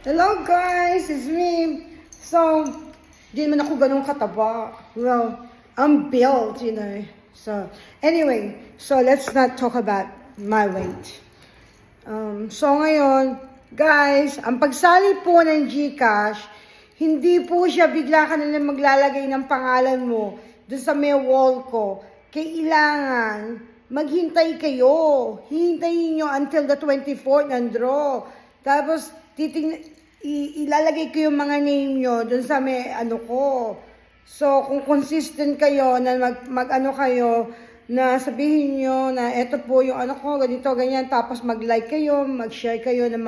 Hello guys, it's me. So, di naman ako ganun kataba. Well, I'm built, So, anyway, let's not talk about my weight. So ngayon, guys, ang pagsali po ng GCash, hindi po siya bigla ka na lang maglalagay ng pangalan mo doon sa may wall ko. Kailangan maghintay kayo. Hintayin nyo until the 24th ng draw. Tapos, ilalagay ko yung mga name nyo doon sa may ko. So, kung consistent kayo na mag-ano kayo, na sabihin nyo na eto po yung ko, ganito, ganyan, tapos mag-like kayo, mag-share kayo ng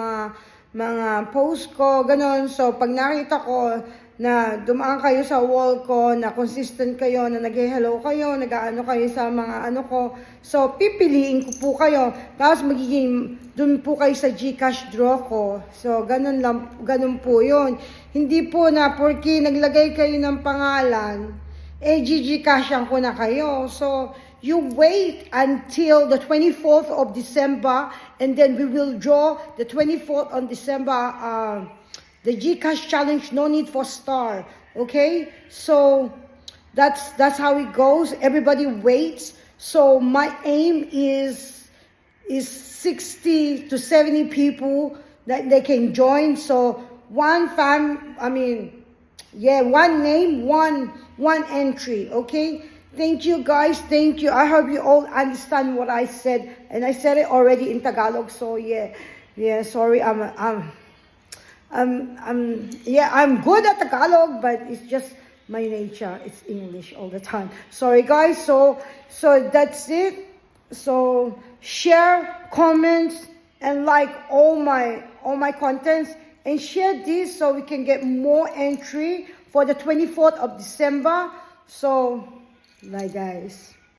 mga post ko, ganon. So, pag nakita ko na dumaan kayo sa wall ko, na consistent kayo, na nag-hello kayo, nag-ano kayo sa mga ko, so, pipiliin ko po kayo. Tapos, magiging, dun po kayo sa GCash draw ko. So, ganon lang, ganon po yun. Hindi po na, porque naglagay kayo ng pangalan, GCashan ko na kayo. So, you wait until the 24th of December, and then we will draw the 24th on December, the GCash challenge, no need for star. Okay? So, that's how it goes. Everybody waits. So, my aim is 60 to 70 people that they can join. So, one name, one entry, okay? Thank you guys, thank you. I hope you all understand what I said, and I said it already in Tagalog. So yeah, sorry, I'm good at Tagalog, but it's just my nature. It's English all the time. Sorry guys. So that's it. So share, comment, and like all my contents, and share this so we can get more entry for the 24th of December. So, bye guys.